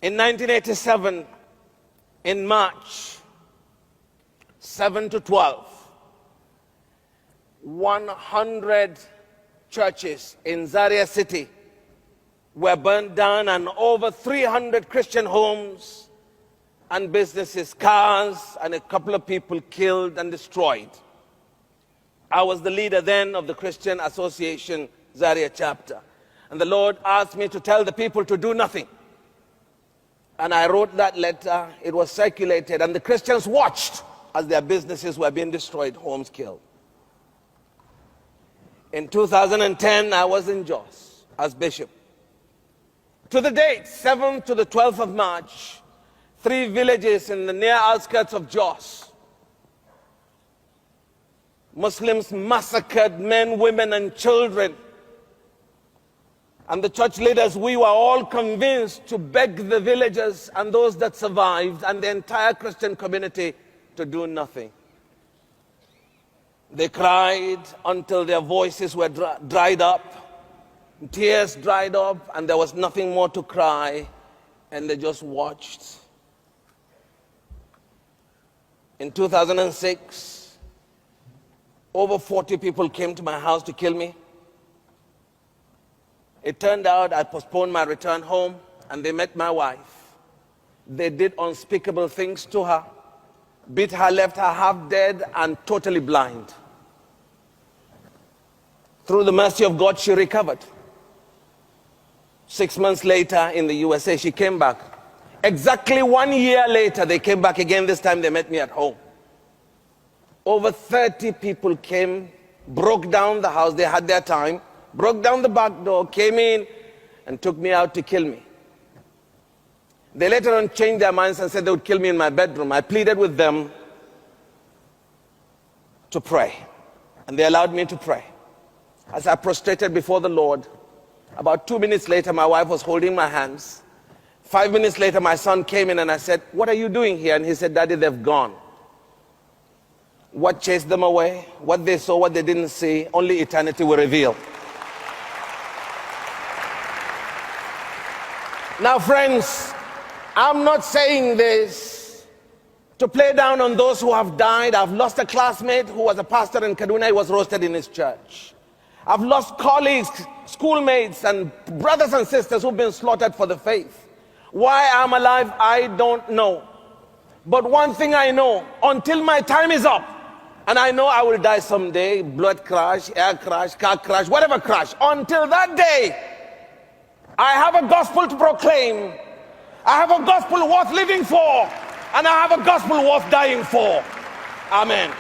In 1987, in March 7 to 12, 100 churches in Zaria City were burned down, and over 300 Christian homes and businesses, cars, and a couple of people killed and destroyed. I was the leader then of the Christian Association Zaria chapter. And the Lord asked me to tell the people to do nothing. And I wrote that letter. It was circulated, and the Christians watched as their businesses were being destroyed, homes killed. In 2010, I was in Jos as bishop. To the date, 7th to the 12th of March, 3 villages in the near outskirts of Jos, Muslims massacred men, women, and children. And the church leaders, we were all convinced to beg the villagers and those that survived and the entire Christian community to do nothing. They cried until their voices were dried up, tears dried up, and there was nothing more to cry, and they just watched. In 2006, over 40 people came to my house to kill me. It turned out I postponed my return home, and they met my wife. They did unspeakable things to her, beat her, left her half dead and totally blind. Through the mercy of God, she recovered. 6 months later in the USA, she came back. Exactly 1 year later, they came back again. This time they met me at home. Over 30 people came, broke down the house. They had their time. Broke down the back door, came in, and took me out to kill me. They later on changed their minds and said they would kill me in my bedroom. I pleaded with them to pray, and they allowed me to pray. As I prostrated before the Lord, about 2 minutes later, my wife was holding my hands. 5 minutes later, my son came in, and I said, "What are you doing here?" And he said, "Daddy, they've gone." What chased them away, what they saw, what they didn't see, only eternity will reveal. Now, friends, I'm not saying this to play down on those who have died. I've lost a classmate who was a pastor in Kaduna. He was roasted in his church. I've lost colleagues, schoolmates, and brothers and sisters who've been slaughtered for the faith. Why I'm alive, I don't know. But one thing I know, until my time is up, and I know I will die someday, blood crash, air crash, car crash, whatever crash, until that day, I have a gospel to proclaim. I have a gospel worth living for, and I have a gospel worth dying for. Amen.